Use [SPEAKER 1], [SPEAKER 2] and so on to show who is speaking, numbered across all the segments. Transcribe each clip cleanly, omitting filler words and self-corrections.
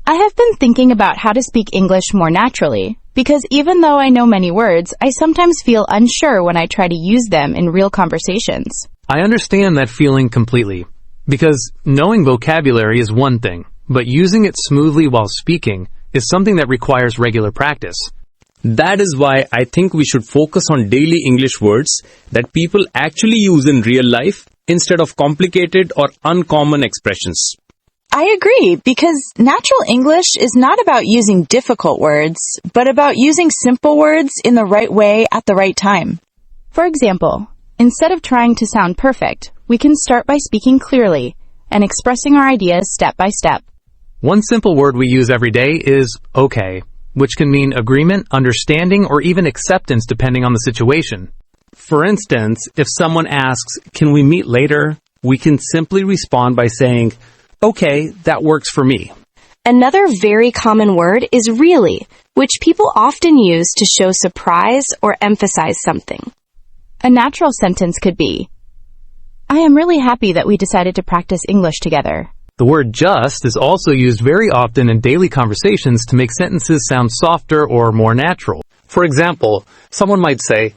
[SPEAKER 1] I have been thinking about how to speak English more naturally, because even though I know many words, I sometimes feel unsure when I try to use them in real conversations.
[SPEAKER 2] I understand that feeling completely, because knowing vocabulary is one thing, but using it smoothly while speaking is something that requires regular practice.
[SPEAKER 3] That is why I think we should focus on daily English words that people actually use in real life instead of complicated or uncommon expressions.
[SPEAKER 1] I agree, because natural English is not about using difficult words, but about using simple words in the right way at the right time. For example, instead of trying to sound perfect, we can start by speaking clearly and expressing our ideas step by step.
[SPEAKER 2] One simple word we use every day is okay, which can mean agreement, understanding, or even acceptance depending on the situation.
[SPEAKER 3] For instance, if someone asks, "Can we meet later?" we can simply respond by saying, "Okay, that works for me."
[SPEAKER 4] Another very common word is really, which people often use to show surprise or emphasize something.
[SPEAKER 1] A natural sentence could be, I am really happy that we decided to practice English together.
[SPEAKER 2] The word just is also used very often in daily conversations to make sentences sound softer or more natural.
[SPEAKER 3] For example, someone might say,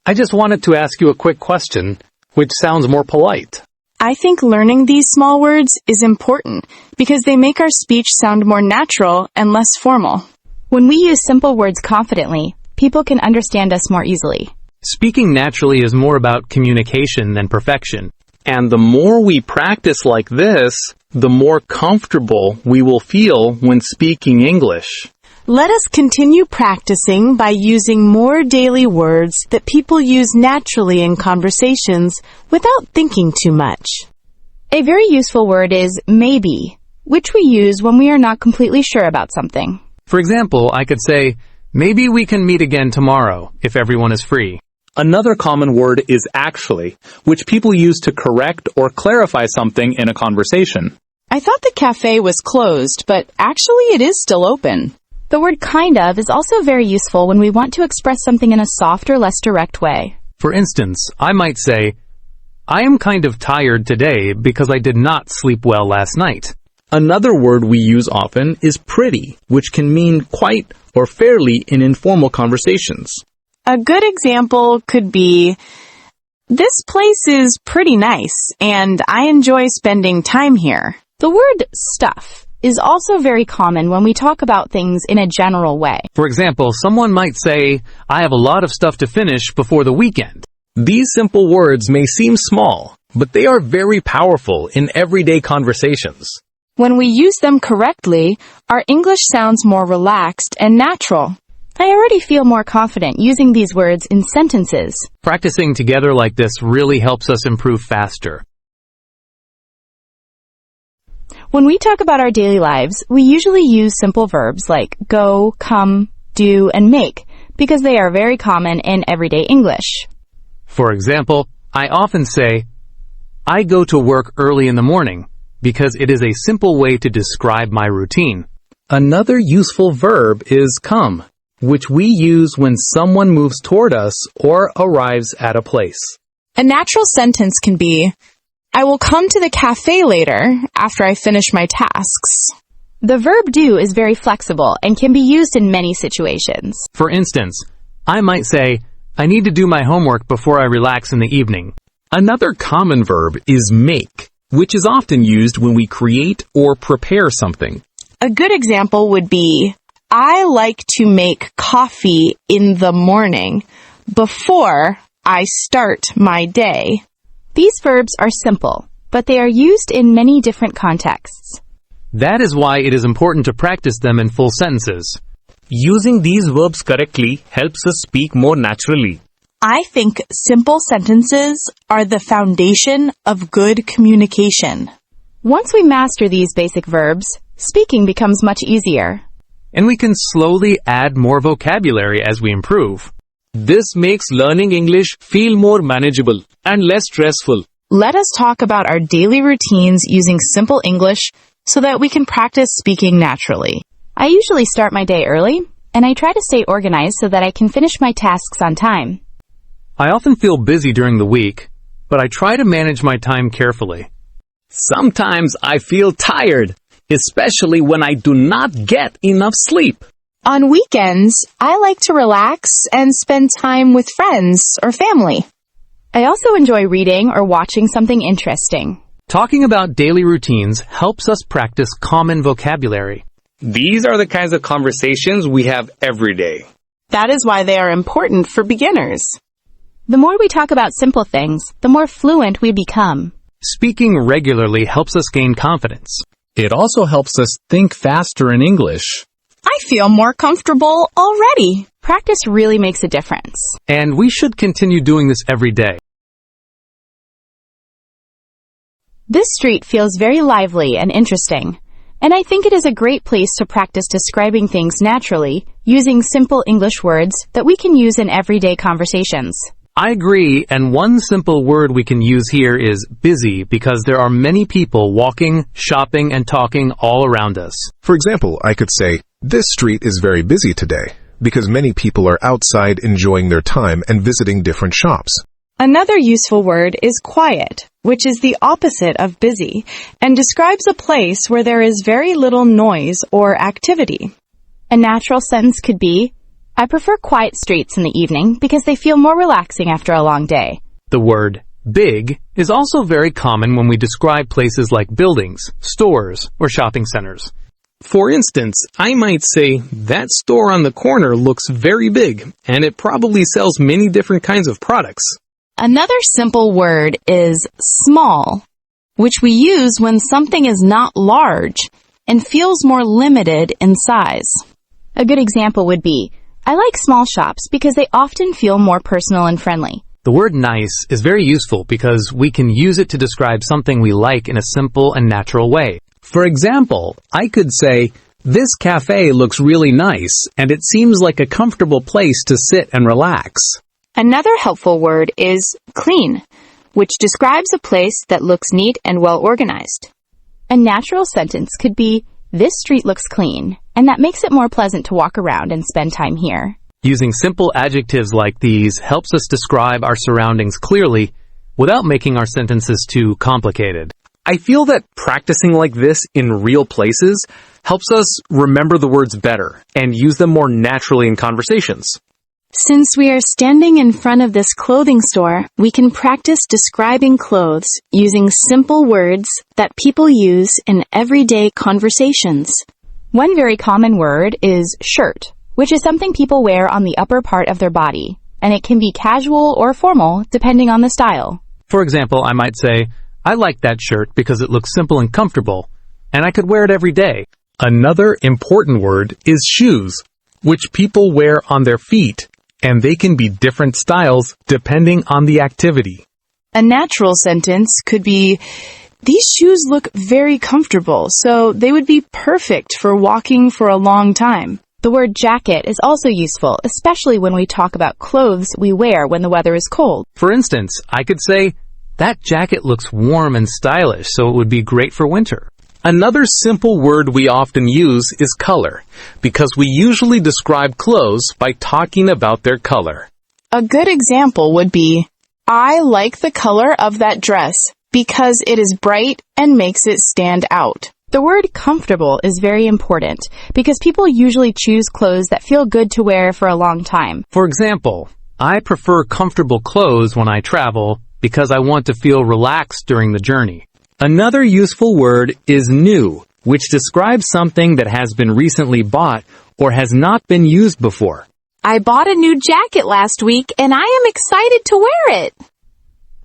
[SPEAKER 3] "I just wanted to ask you a quick question," which sounds more polite.
[SPEAKER 1] I think learning these small words is important because they make our speech sound more natural and less formal. When we use simple words confidently, people can understand us more easily.
[SPEAKER 2] Speaking naturally is more about communication than perfection.
[SPEAKER 3] And the more we practice like this, the more comfortable we will feel when speaking English.
[SPEAKER 1] Let us continue practicing by using more daily words that people use naturally in conversations without thinking too much. A very useful word is maybe, which we use when we are not completely sure about something.
[SPEAKER 2] For example, I could say, maybe we can meet again tomorrow if everyone is free.
[SPEAKER 3] Another common word is actually, which people use to correct or clarify something in a conversation.
[SPEAKER 1] I thought the cafe was closed, but actually it is still open. The word kind of is also very useful when we want to express something in a softer, less direct way.
[SPEAKER 2] For instance, I might say, I am kind of tired today because I did not sleep well last night.
[SPEAKER 3] Another word we use often is pretty, which can mean quite or fairly in informal conversations.
[SPEAKER 1] A good example could be, this place is pretty nice, and I enjoy spending time here. The word stuff is also very common when we talk about things in a general way.
[SPEAKER 2] For example, someone might say, I have a lot of stuff to finish before the weekend.
[SPEAKER 3] These simple words may seem small, but they are very powerful in everyday conversations.
[SPEAKER 1] When we use them correctly, our English sounds more relaxed and natural. I already feel more confident using these words in sentences.
[SPEAKER 2] Practicing together like this really helps us improve faster.
[SPEAKER 1] When we talk about our daily lives, we usually use simple verbs like go, come, do, and make because they are very common in everyday English.
[SPEAKER 2] For example, I often say, I go to work early in the morning because it is a simple way to describe my routine.
[SPEAKER 3] Another useful verb is come, which we use when someone moves toward us or arrives at a place.
[SPEAKER 1] A natural sentence can be, I will come to the cafe later after I finish my tasks. The verb do is very flexible and can be used in many situations.
[SPEAKER 2] For instance, I might say, I need to do my homework before I relax in the evening.
[SPEAKER 3] Another common verb is make, which is often used when we create or prepare something.
[SPEAKER 1] A good example would be, I like to make coffee in the morning before I start my day. These verbs are simple, but they are used in many different contexts.
[SPEAKER 2] That is why it is important to practice them in full sentences.
[SPEAKER 3] Using these verbs correctly helps us speak more naturally.
[SPEAKER 1] I think simple sentences are the foundation of good communication. Once we master these basic verbs, speaking becomes much easier.
[SPEAKER 2] And we can slowly add more vocabulary as we improve.
[SPEAKER 3] This makes learning English feel more manageable and less stressful.
[SPEAKER 1] Let us talk about our daily routines using simple English so that we can practice speaking naturally. I usually start my day early, and I try to stay organized so that I can finish my tasks on time.
[SPEAKER 2] I often feel busy during the week, but I try to manage my time carefully.
[SPEAKER 3] Sometimes I feel tired, especially when I do not get enough sleep.
[SPEAKER 1] On weekends, I like to relax and spend time with friends or family. I also enjoy reading or watching something interesting.
[SPEAKER 2] Talking about daily routines helps us practice common vocabulary.
[SPEAKER 3] These are the kinds of conversations we have every day.
[SPEAKER 5] That is why they are important for beginners.
[SPEAKER 1] The more we talk about simple things, the more fluent we become.
[SPEAKER 2] Speaking regularly helps us gain confidence.
[SPEAKER 6] It also helps us think faster in English.
[SPEAKER 5] I feel more comfortable already.
[SPEAKER 1] Practice really makes a difference.
[SPEAKER 2] And we should continue doing this every day.
[SPEAKER 1] This street feels very lively and interesting, and I think it is a great place to practice describing things naturally using simple English words that we can use in everyday conversations.
[SPEAKER 2] I agree, and one simple word we can use here is busy because there are many people walking, shopping, and talking all around us.
[SPEAKER 7] For example, I could say, "This street is very busy today," because many people are outside enjoying their time and visiting different shops.
[SPEAKER 5] Another useful word is quiet, which is the opposite of busy, and describes a place where there is very little noise or activity.
[SPEAKER 1] A natural sentence could be, I prefer quiet streets in the evening because they feel more relaxing after a long day.
[SPEAKER 2] The word big is also very common when we describe places like buildings, stores, or shopping centers.
[SPEAKER 3] For instance, I might say, that store on the corner looks very big, and it probably sells many different kinds of products.
[SPEAKER 5] Another simple word is small, which we use when something is not large and feels more limited in size.
[SPEAKER 1] A good example would be, I like small shops because they often feel more personal and friendly.
[SPEAKER 2] The word nice is very useful because we can use it to describe something we like in a simple and natural way.
[SPEAKER 3] For example, I could say, this cafe looks really nice, and it seems like a comfortable place to sit and relax.
[SPEAKER 4] Another helpful word is clean, which describes a place that looks neat and well organized.
[SPEAKER 1] A natural sentence could be, this street looks clean, and that makes it more pleasant to walk around and spend time here.
[SPEAKER 2] Using simple adjectives like these helps us describe our surroundings clearly without making our sentences too complicated.
[SPEAKER 3] I feel that practicing like this in real places helps us remember the words better and use them more naturally in conversations.
[SPEAKER 5] Since we are standing in front of this clothing store, we can practice describing clothes using simple words that people use in everyday conversations.
[SPEAKER 1] One very common word is shirt, which is something people wear on the upper part of their body, and it can be casual or formal depending on the style.
[SPEAKER 2] For example, I might say, I like that shirt because it looks simple and comfortable, and I could wear it every day.
[SPEAKER 6] Another important word is shoes, which people wear on their feet, and they can be different styles depending on the activity.
[SPEAKER 5] A natural sentence could be, these shoes look very comfortable, so they would be perfect for walking for a long time.
[SPEAKER 1] The word jacket is also useful, especially when we talk about clothes we wear when the weather is cold.
[SPEAKER 2] For instance, I could say, that jacket looks warm and stylish, so it would be great for winter.
[SPEAKER 3] Another simple word we often use is color, because we usually describe clothes by talking about their color.
[SPEAKER 5] A good example would be, I like the color of that dress because it is bright and makes it stand out.
[SPEAKER 1] The word comfortable is very important because people usually choose clothes that feel good to wear for a long time.
[SPEAKER 2] For example, I prefer comfortable clothes when I travel because I want to feel relaxed during the journey.
[SPEAKER 3] Another useful word is new, which describes something that has been recently bought or has not been used before.
[SPEAKER 5] I bought a new jacket last week and I am excited to wear it.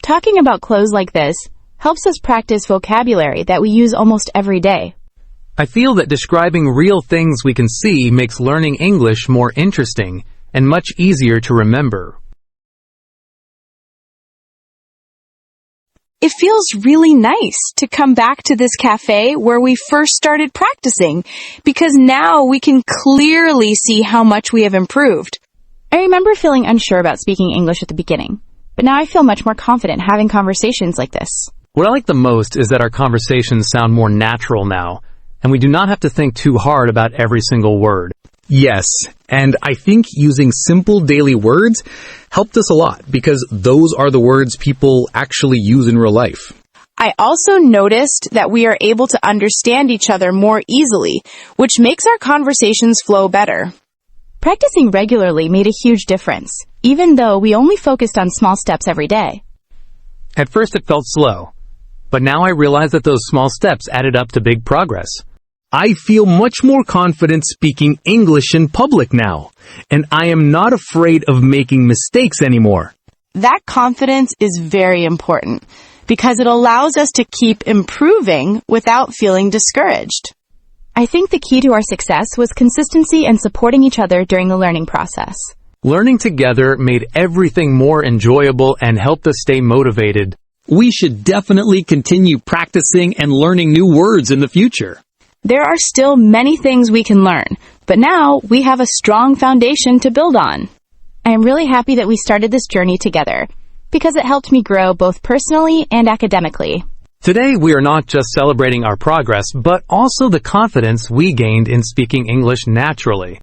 [SPEAKER 1] Talking about clothes like this helps us practice vocabulary that we use almost every day.
[SPEAKER 2] I feel that describing real things we can see makes learning English more interesting and much easier to remember.
[SPEAKER 5] It feels really nice to come back to this cafe where we first started practicing, because now we can clearly see how much we have improved.
[SPEAKER 1] I remember feeling unsure about speaking English at the beginning, but now I feel much more confident having conversations like this.
[SPEAKER 2] What I like the most is that our conversations sound more natural now, and we do not have to think too hard about every single word.
[SPEAKER 6] Yes, and I think using simple daily words helped us a lot because those are the words people actually use in real life.
[SPEAKER 1] I also noticed that we are able to understand each other more easily, which makes our conversations flow better.
[SPEAKER 5] Practicing regularly made a huge difference, even though we only focused on small steps every day.
[SPEAKER 2] At first it felt slow, but now I realize that those small steps added up to big progress.
[SPEAKER 6] I feel much more confident speaking English in public now, and I am not afraid of making mistakes anymore.
[SPEAKER 1] That confidence is very important because it allows us to keep improving without feeling discouraged.
[SPEAKER 5] I think the key to our success was consistency and supporting each other during the learning process.
[SPEAKER 2] Learning together made everything more enjoyable and helped us stay motivated.
[SPEAKER 3] We should definitely continue practicing and learning new words in the future.
[SPEAKER 5] There are still many things we can learn, but now we have a strong foundation to build on. I am really happy that we started this journey together, because it helped me grow both personally and academically.
[SPEAKER 2] Today we are not just celebrating our progress, but also the confidence we gained in speaking English naturally.